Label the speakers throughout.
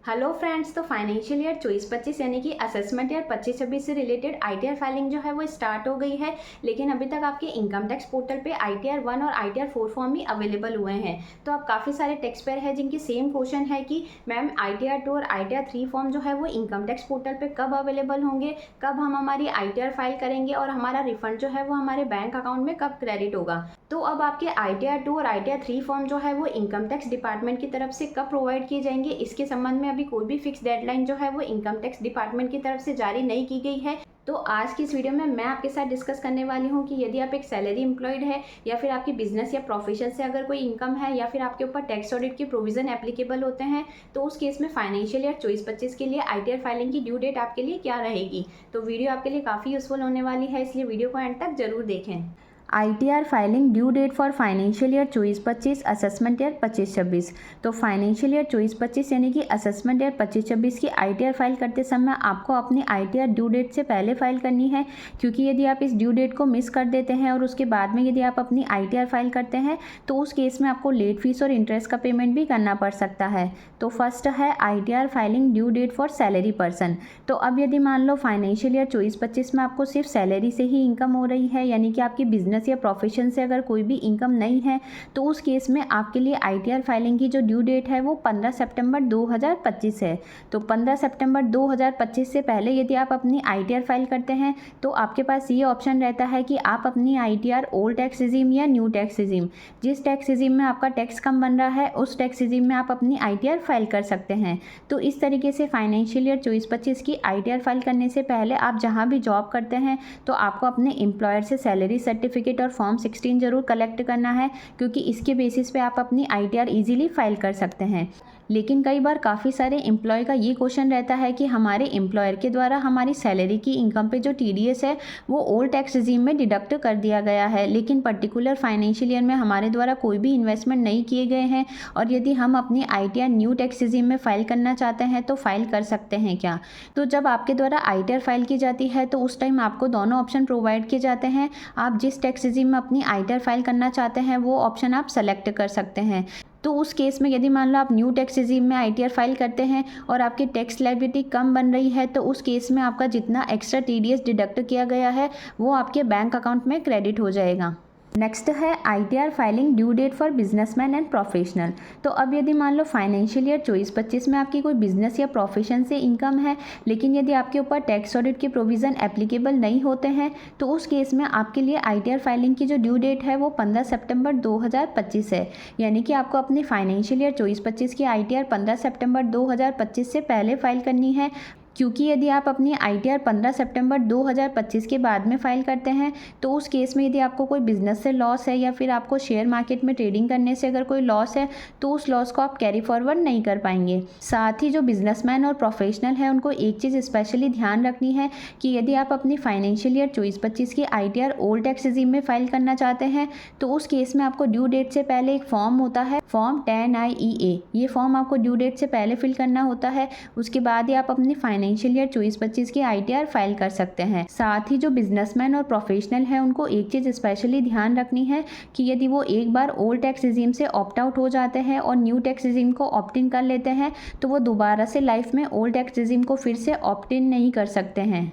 Speaker 1: Hello friends, तो financial year 24-25 यानी कि असेसमेंट ईयर 25-26 से रिलेटेड आईटीआर फाइलिंग जो है वो स्टार्ट हो गई है। लेकिन अभी तक आपके इनकम टैक्स पोर्टल पे आईटीआर 1 और आईटीआर 4 फॉर्म ही अवेलेबल हुए हैं। तो अब काफ़ी सारे टैक्स पेयर हैं जिनकी सेम क्वेश्चन है कि मैम आईटीआर 2 और आईटीआर 3 फॉर्म जो है वो इनकम टैक्स पोर्टल पे कब अवेलेबल होंगे, कब हम हमारी आईटीआर फाइल करेंगे और हमारा रिफंड जो है वो हमारे बैंक अकाउंट में कब क्रेडिट होगा। तो अब आपके आईटीआर 2 और आईटीआर 3 फॉर्म जो है वो इनकम टैक्स डिपार्टमेंट की तरफ से कब प्रोवाइड किए जाएंगे, इसके संबंध में अभी कोई भी फिक्स डेडलाइन जो है वो इनकम टैक्स डिपार्टमेंट की तरफ से जारी नहीं की गई है। तो आज की इस वीडियो में मैं आपके साथ डिस्कस करने वाली हूँ कि यदि आप एक सैलरी एम्प्लॉयड है या फिर आपकी बिजनेस या प्रोफेशन से अगर कोई इनकम है या फिर आपके ऊपर टैक्स ऑडिट के प्रोविजन एप्लीकेबल होते हैं, तो उस केस में फाइनेंशियल ईयर 24-25 के लिए आईटीआर फाइलिंग की ड्यू डेट आपके लिए क्या रहेगी। तो वीडियो आपके लिए काफ़ी यूजफुल होने वाली है, इसलिए वीडियो को एंड तक जरूर देखें। ITR filing due date for financial year 24-25, assessment year 25-26। तो फाइनेंशियल ईयर 24-25 यानी कि असेसमेंट ईयर 25-26 की आईटीआर फाइल करते समय आपको अपनी आईटीआर ड्यू डेट से पहले फाइल करनी है, क्योंकि यदि आप इस ड्यू डेट को मिस कर देते हैं और उसके बाद में यदि आप अपनी आईटीआर फाइल करते हैं तो उस केस में आपको लेट फीस और इंटरेस्ट का पेमेंट भी करना पड़ सकता है। तो फर्स्ट है ITR filing due date for salary person. तो अब यदि मान लो फाइनेंशियल ईयर 24-25 में आपको सिर्फ सैलरी से ही इनकम हो रही है, यानी कि आपकी बिजनेस या प्रोफेशन से अगर कोई भी इनकम नहीं है, तो उस केस में आपके लिए आईटीआर फाइलिंग की जो ड्यू डेट है वो 15 सितंबर 2025 है। तो 15 सितंबर 2025 से पहले यदि आप अपनी आईटीआर फाइल करते हैं तो आपके पास ये ऑप्शन रहता है कि आप अपनी आईटीआर ओल्ड टैक्स रिजीम या न्यू टैक्स रिजीम, जिस टैक्स रिजीम में आपका टैक्स कम बन रहा है उस टैक्स रिजीम में आप अपनी आईटीआर फाइल कर सकते हैं। तो इस तरीके से फाइनेंशियल ईयर 24-25 की आईटीआर फाइल करने से पहले आप जहाँ भी जॉब करते हैं तो आपको अपने एम्प्लॉयर से सैलरी सर्टिफिकेट और फॉर्म 16 जरूर कलेक्ट करना है, क्योंकि इसके बेसिस पे आप अपनी आईटीआर इजीली फाइल कर सकते हैं। लेकिन कई बार काफ़ी सारे एम्प्लॉय का ये क्वेश्चन रहता है कि हमारे एम्प्लॉयर के द्वारा हमारी सैलरी की इनकम पे जो टीडीएस है वो ओल्ड टैक्स रिजीम में डिडक्ट कर दिया गया है, लेकिन पर्टिकुलर फाइनेंशियल ईयर में हमारे द्वारा कोई भी इन्वेस्टमेंट नहीं किए गए हैं और यदि हम अपनी आईटीआर न्यू टैक्स रिजीम में फाइल करना चाहते हैं तो फाइल कर सकते हैं क्या। तो जब आपके द्वारा आईटीआर फाइल की जाती है तो उस टाइम आपको दोनों ऑप्शन प्रोवाइड किए जाते हैं। आप जिस टैक्स रिजीम में अपनी आईटीआर फाइल करना चाहते हैं वो ऑप्शन आप सेलेक्ट कर सकते हैं। तो उस केस में यदि मान लो आप न्यू टैक्स रिजीम में आईटीआर फाइल करते हैं और आपकी टैक्स लायबिलिटी कम बन रही है, तो उस केस में आपका जितना एक्स्ट्रा टीडीएस डिडक्ट किया गया है वो आपके बैंक अकाउंट में क्रेडिट हो जाएगा। नेक्स्ट है ITR filing due date for businessman and professional. तो अब यदि मान लो फाइनेंशियल ईयर 24-25 में आपकी कोई बिजनेस या प्रोफेशन से इनकम है, लेकिन यदि आपके ऊपर टैक्स ऑडिट के प्रोविज़न एप्लीकेबल नहीं होते हैं, तो उस केस में आपके लिए आईटीआर फाइलिंग की जो ड्यू डेट है वो 15 सितंबर 2025 है। यानी कि आपको अपनी फाइनेंशियल ईयर 24-25 की आईटीआर 15 सितंबर 2025 से पहले फाइल करनी है, क्योंकि यदि आप अपनी आईटीआर 15 सितंबर 2025 के बाद में फाइल करते हैं तो उस केस में यदि आपको कोई बिजनेस से लॉस है या फिर आपको शेयर मार्केट में ट्रेडिंग करने से अगर कोई लॉस है तो उस लॉस को आप कैरी फॉरवर्ड नहीं कर पाएंगे। साथ ही जो बिजनेसमैन और प्रोफेशनल है उनको एक चीज़ स्पेशली ध्यान रखनी है कि यदि आप अपनी फाइनेंशियल ईयर 24-25 की आईटीआर ओल्ड टैक्स रिजीम में फाइल करना चाहते हैं तो उस केस में आपको ड्यू डेट से पहले एक फॉर्म होता है, फॉर्म 10IEA। ये फॉर्म आपको ड्यू डेट से पहले फिल करना होता है, उसके बाद ही आप अपनी फाइनेंशियल ईयर 24-25 की आईटीआर फाइल कर सकते हैं। साथ ही जो बिजनेसमैन और प्रोफेशनल है उनको एक चीज़ स्पेशली ध्यान रखनी है कि यदि वो एक बार ओल्ड टैक्स रिजीम से ऑप्ट आउट हो जाते हैं और न्यू टैक्स रिजीम को ऑप्ट इन कर लेते हैं तो वो दोबारा से लाइफ में ओल्ड टैक्स रिजीम को फिर से ऑप्ट इन नहीं कर सकते हैं।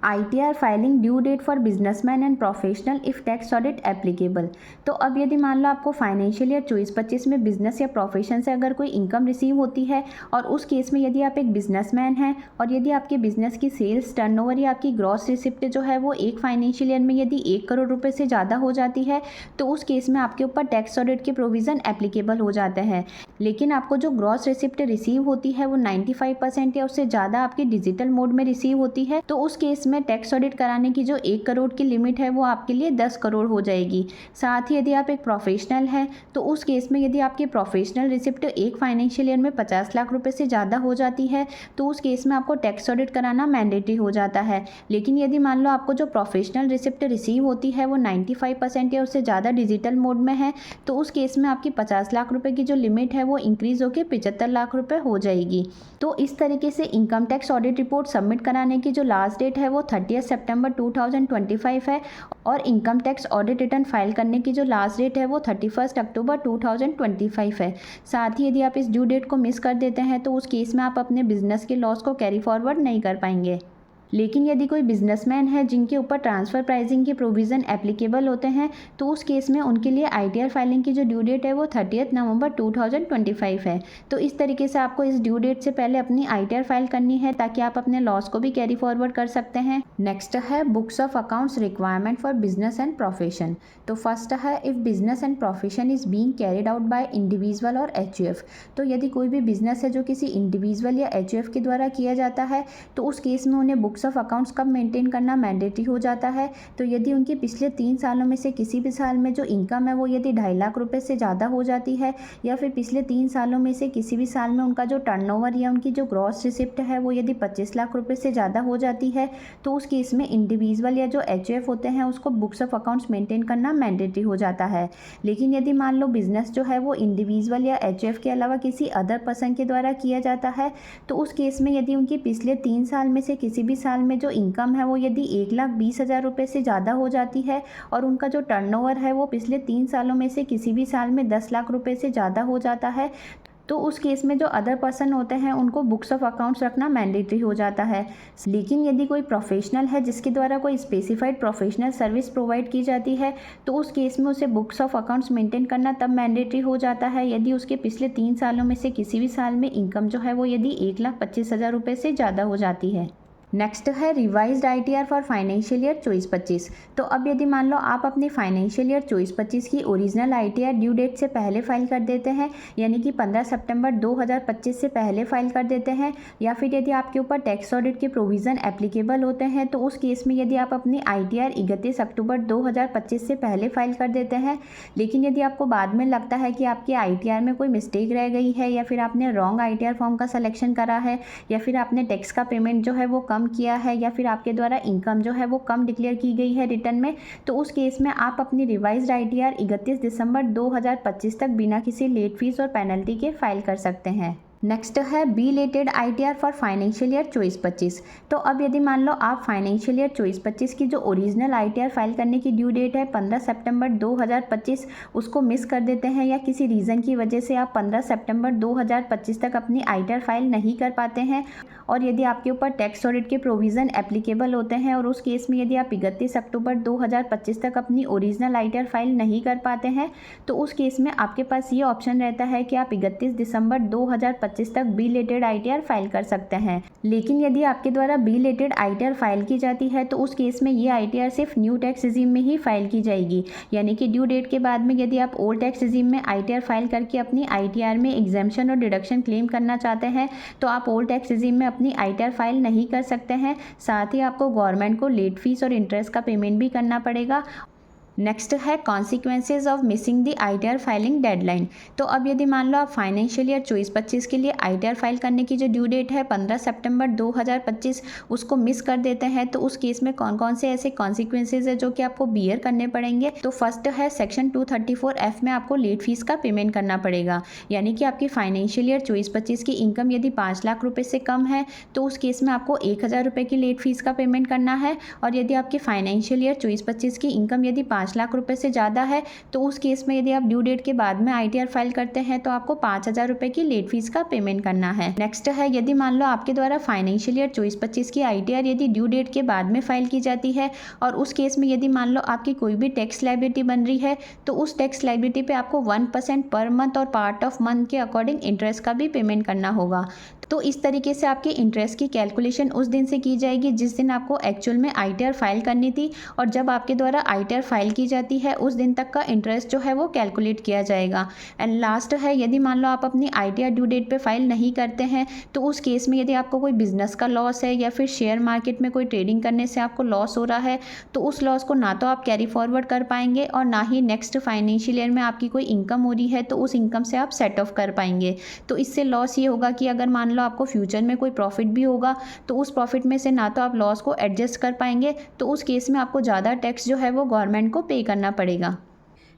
Speaker 1: ITR filing due date for businessman and professional if tax audit applicable. तो अब यदि मान लो आपको फाइनेंशियल ईयर 24-25 में बिजनेस या प्रोफेशन से अगर कोई इनकम रिसीव होती है और उस केस में यदि आप एक बिजनेसमैन हैं और यदि आपके बिजनेस की सेल्स टर्नओवर या आपकी ग्रॉस रिसिप्ट जो है वो एक फाइनेंशियल ईयर में यदि 1 करोड़ रुपये से ज़्यादा हो जाती है तो उस केस में आपके ऊपर टैक्स ऑडिट के प्रोविज़न एप्लीकेबल हो जाते हैं। लेकिन आपको जो ग्रॉस रिसिप्ट रिसीव होती है वो 95% या उससे ज़्यादा आपकी डिजिटल मोड में रिसीव होती है, तो उस केस में टैक्स ऑडिट कराने की जो 1 करोड़ की लिमिट है वो आपके लिए 10 करोड़ हो जाएगी। साथ ही यदि आप एक प्रोफेशनल हैं तो उस केस में यदि आपकी प्रोफेशनल रिसिप्ट एक फाइनेंशियल ईयर में 50 लाख रुपए से ज़्यादा हो जाती है तो उस केस में आपको टैक्स ऑडिट कराना मैंडेटरी हो जाता है। लेकिन यदि मान लो आपको जो प्रोफेशनल रिसिप्ट रिसीव होती है वो 95% या उससे ज़्यादा डिजिटल मोड में है तो उस केस में आपकी 50 लाख रुपये की जो लिमिट है वो इंक्रीज़ होकर 75 लाख रुपये हो जाएगी। तो इस तरीके से income tax audit report submit कराने की जो लास्ट डेट है वो वो 30 सितंबर 2025 है और income tax audit return file करने की जो लास्ट डेट है वो 31 अक्टूबर 2025 है। साथ ही यदि आप इस ड्यू डेट को मिस कर देते हैं तो उस केस में आप अपने बिजनेस के लॉस को कैरी फॉरवर्ड नहीं कर पाएंगे। लेकिन यदि कोई बिजनेसमैन है जिनके ऊपर ट्रांसफ़र प्राइसिंग के प्रोविज़न एप्लीकेबल होते हैं तो उस केस में उनके लिए आईटीआर फाइलिंग की जो ड्यू डेट है वो 30 नवंबर 2025 है। तो इस तरीके से आपको इस ड्यू डेट से पहले अपनी आईटीआर फाइल करनी है ताकि आप अपने लॉस को भी कैरी फॉरवर्ड कर सकते हैं। नेक्स्ट है books of accounts requirement for business and profession. तो फर्स्ट है if business and profession is being carried out by individual और एचयूएफ। तो यदि कोई भी बिजनेस है जो किसी इंडिविजुअल या एचयूएफ के द्वारा किया जाता है तो उस केस में उन्हें बुक्स ऑफ अकाउंट्स कब मेंटेन करना मैंडेटरी हो जाता है। तो यदि उनके पिछले 3 सालों में से किसी भी साल में जो इनकम है वो यदि 2.5 लाख रुपए से ज़्यादा हो जाती है या फिर पिछले 3 सालों में से किसी भी साल में उनका जो टर्नओवर या उनकी जो ग्रॉस रिसिप्ट है वो यदि 25 लाख रुपए से ज़्यादा हो जाती है तो उस केस में इंडिविजुअल या जो एचयूएफ होते हैं उसको बुक्स ऑफ अकाउंट्स मेंटेन करना मैंडेटरी हो जाता है। लेकिन यदि मान लो बिजनेस जो है वो इंडिविजुअल या एचयूएफ के अलावा किसी अदर पर्सन के द्वारा किया जाता है तो उस केस में यदि उनकी पिछले 3 साल में से किसी भी साल में जो इनकम है वो यदि 1,20,000 रुपये से ज़्यादा हो जाती है और उनका जो टर्नओवर है वो पिछले 3 सालों में से किसी भी साल में 10 लाख रुपये से ज़्यादा हो जाता है तो उस केस में जो अदर पर्सन होते हैं उनको बुक्स ऑफ अकाउंट्स रखना मैंडेटरी हो जाता है। लेकिन यदि कोई प्रोफेशनल है जिसके द्वारा कोई स्पेसिफाइड प्रोफेशनल सर्विस प्रोवाइड की जाती है तो उस केस में उसे बुक्स ऑफ अकाउंट्स मेंटेन करना तब मैंडेटरी हो जाता है यदि उसके पिछले 3 सालों में से किसी भी साल में इनकम जो है वो यदि 1,25,000 रुपये से ज़्यादा हो जाती है। नेक्स्ट है revised ITR for financial year 24-25। तो अब यदि मान लो आप अपनी फाइनेंशियल ईयर 24-25 की ओरिजिनल आईटीआर ड्यू डेट से पहले फाइल कर देते हैं यानी कि 15 सितंबर 2025 से पहले फाइल कर देते हैं या फिर यदि आपके ऊपर टैक्स ऑडिट के प्रोविज़न एप्लीकेबल होते हैं तो उस केस में यदि आप अपनी आईटीआर 31 अक्टूबर 2025 से पहले फाइल कर देते हैं। लेकिन यदि आपको बाद में लगता है कि आपकी आईटीआर में कोई मिस्टेक रह गई है या फिर आपने रॉन्ग आईटीआर फॉर्म का सिलेक्शन करा है या फिर आपने टैक्स का पेमेंट जो है वो कम किया है या फिर आपके द्वारा इनकम जो है वो कम डिक्लेयर की गई है रिटर्न में तो उस केस में आप अपनी रिवाइज्ड आईटीआर 31 दिसंबर 2025 तक बिना किसी लेट फीस और पेनल्टी के फाइल कर सकते हैं। नेक्स्ट है belated ITR for financial year 24-25। तो अब यदि मान लो आप फाइनेंशियल ईयर 24-25 की जो ओरिजिनल आईटीआर फाइल करने की ड्यू डेट है 15 सितंबर 2025 उसको मिस कर देते हैं या किसी रीज़न की वजह से आप 15 सितंबर 2025 तक अपनी आईटीआर फाइल नहीं कर पाते हैं और यदि आपके ऊपर टैक्स ऑडिट के प्रोविज़न एप्लीकेबल होते हैं और उस केस में यदि आप 31 अक्टूबर 2025 तक अपनी ओरिजिनल आईटीआर फाइल नहीं कर पाते हैं तो उस केस में आपके पास ये ऑप्शन रहता है कि आप 31 दिसंबर 2025 तक बिलेटेड आईटीआर फाइल कर सकते हैं। लेकिन यदि आपके द्वारा बिलेटेड आईटीआर फाइल की जाती है तो उस केस में ये आईटीआर सिर्फ न्यू टैक्स रिजीम में ही फाइल की जाएगी यानी कि ड्यू डेट के बाद में यदि आप ओल्ड टैक्स रिजीम में आईटीआर फाइल करके अपनी आईटीआर में एग्जेम्पशन और डिडक्शन क्लेम करना चाहते हैं तो आप ओल्ड टैक्स रिजीम में अपनी आईटीआर फाइल नहीं कर सकते हैं। साथ ही आपको गवर्नमेंट को लेट फीस और इंटरेस्ट का पेमेंट भी करना पड़ेगा। नेक्स्ट है consequences of missing the ITR filing deadline. तो अब यदि मान लो आप फाइनेंशियल ईयर 24-25 के लिए आईटीआर फाइल करने की जो ड्यू डेट है 15 सितंबर 2025 उसको मिस कर देते हैं तो उस केस में कौन कौन से ऐसे कॉन्सिक्वेंसेज है जो कि आपको बियर करने पड़ेंगे। तो फर्स्ट है सेक्शन 234F में आपको लेट फीस का पेमेंट करना पड़ेगा यानी कि आपकी फाइनेंशियल ईयर 24-25 की इनकम यदि 5 लाख रुपये से कम है तो उस केस में आपको 1,000 रुपये की लेट फीस का पेमेंट करना है और यदि आपकी फाइनेंशियल ईयर 24-25 की इनकम यदि 5 लाख रुपए से ज़्यादा है तो उस केस में यदि आप ड्यू डेट के बाद में आईटीआर फाइल करते हैं तो आपको 5,000 रुपए की लेट फीस का पेमेंट करना है। नेक्स्ट है यदि मान लो आपके द्वारा फाइनेंशियल ईयर 24-25 की आईटीआर यदि ड्यू डेट के बाद में फाइल की जाती है और उस केस में यदि मान लो आपकी कोई भी टैक्स लायबिलिटी बन रही है तो उस टैक्स लायबिलिटी पे आपको 1% पर मंथ और पार्ट ऑफ मंथ के अकॉर्डिंग इंटरेस्ट का भी पेमेंट करना होगा। तो इस तरीके से आपकी इंटरेस्ट की कैलकुलेशन उस दिन से की जाएगी जिस दिन आपको एक्चुअल में आईटीआर फाइल करनी थी और जब आपके द्वारा आईटीआर फाइल की जाती है उस दिन तक का इंटरेस्ट जो है वो कैलकुलेट किया जाएगा। एंड लास्ट है यदि मान लो आप अपनी आईटीआर ड्यू डेट पे फाइल नहीं करते हैं तो उस केस में यदि आपको कोई बिजनेस का लॉस है या फिर शेयर मार्केट में कोई ट्रेडिंग करने से आपको लॉस हो रहा है तो उस लॉस को ना तो आप कैरी फॉरवर्ड कर पाएंगे और ना ही नेक्स्ट फाइनेंशियल ईयर में आपकी कोई इनकम हो रही है तो उस इनकम से आप सेट ऑफ कर पाएंगे। तो इससे लॉस ये होगा कि अगर मान लो आपको फ्यूचर में कोई प्रॉफिट भी होगा तो उस प्रॉफिट में से ना तो आप लॉस को एडजस्ट कर पाएंगे तो उस केस में आपको ज़्यादा टैक्स जो है वो गवर्नमेंट को पे करना पड़ेगा।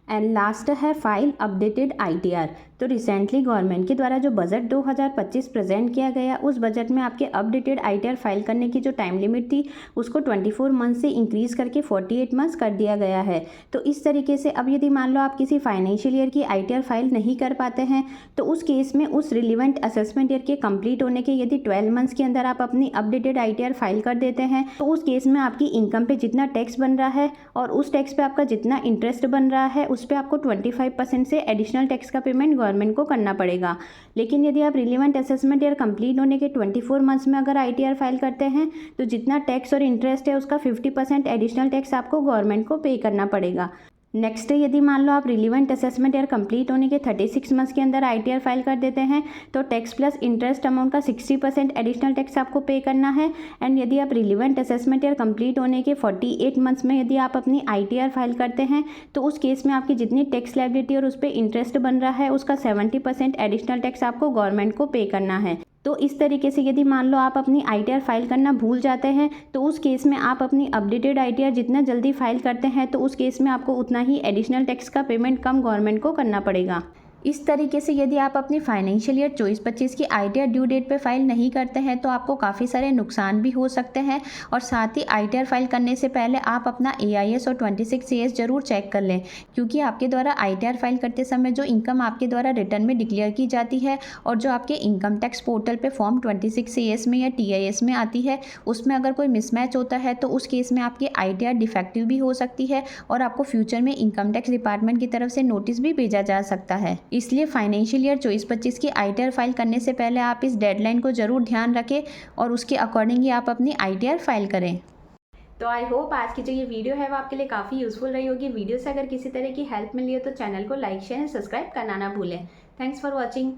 Speaker 1: एंड लास्ट है फाइल अपडेटेड आईटीआर। तो रिसेंटली गवर्नमेंट के द्वारा जो बजट 2025 प्रेजेंट किया गया, उस बजट में आपके अपडेटेड आईटीआर फाइल करने की जो टाइम लिमिट थी उसको 24 मंथ से इंक्रीज़ करके 48 मंथ्स कर दिया गया है। तो इस तरीके से अब यदि मान लो आप किसी फाइनेंशियल ईयर की आईटीआर फाइल नहीं कर पाते हैं, तो उस केस में उस रिलीवेंट असेसमेंट ईयर के कंप्लीट होने के यदि 12 मंथ्स के अंदर आप अपनी अपडेटेड आईटीआर फाइल कर देते हैं, तो उस केस में आपकी इनकम पे जितना टैक्स बन रहा है और उस टैक्स पे आपका जितना इंटरेस्ट बन रहा है, उस पर आपको 25% से एडिशनल टैक्स का पेमेंट गवर्नमेंट को करना पड़ेगा। लेकिन यदि आप रिलीवेंट असेसमेंट ईयर कंप्लीट होने के 24 मंथ्स में अगर आईटीआर फाइल करते हैं, तो जितना टैक्स और इंटरेस्ट है उसका 50% एडिशनल टैक्स आपको गवर्नमेंट को पे करना पड़ेगा। नेक्स्ट यदि मान लो आप रिलीवेंट असेसमेंट ईयर कंप्लीट होने के 36 मंथ्स के अंदर आईटीआर फाइल कर देते हैं, तो टैक्स प्लस इंटरेस्ट अमाउंट का 60% एडिशनल टैक्स आपको पे करना है। एंड यदि आप रिलीवेंट असेसमेंट ईयर कंप्लीट होने के 48 मंथ्स में यदि आप अपनी आईटीआर फाइल करते हैं, तो उस केस में आपकी जितनी टैक्स लायबिलिटी और उस पर इंटरेस्ट बन रहा है उसका 70% एडिशनल टैक्स आपको गवर्नमेंट को पे करना है। तो इस तरीके से यदि मान लो आप अपनी आईटीआर फाइल करना भूल जाते हैं, तो उस केस में आप अपनी अपडेटेड आईटीआर जितना जल्दी फाइल करते हैं, तो उस केस में आपको उतना ही एडिशनल टैक्स का पेमेंट कम गवर्नमेंट को करना पड़ेगा। इस तरीके से यदि आप अपनी फाइनेंशियल ईयर 24-25 की आईटीआर ड्यू डेट पे फाइल नहीं करते हैं, तो आपको काफ़ी सारे नुकसान भी हो सकते हैं। और साथ ही आईटीआर फाइल करने से पहले आप अपना एआईएस और 26CS जरूर चेक कर लें, क्योंकि आपके द्वारा आईटीआर फाइल करते समय जो इनकम आपके द्वारा रिटर्न में डिक्लेयर की जाती है और जो आपके इनकम टैक्स पोर्टल पर फॉर्म 26CS में या TIS में आती है, उसमें अगर कोई मिसमैच होता है तो उस केस में आपकी आईटीआर डिफेक्टिव भी हो सकती है और आपको फ्यूचर में इनकम टैक्स डिपार्टमेंट की तरफ से नोटिस भी भेजा जा सकता है। इसलिए फाइनेंशियल ईयर 24-25 की आईटीआर फाइल करने से पहले आप इस डेडलाइन को ज़रूर ध्यान रखें और उसके अकॉर्डिंग ही आप अपनी आईटीआर फाइल करें। तो आई होप आज की जो ये वीडियो है वो आपके लिए काफ़ी यूजफुल रही होगी। वीडियो से अगर किसी तरह की हेल्प मिली हो तो चैनल को लाइक, शेयर एंड सब्सक्राइब करना ना भूलें। Thanks for watching.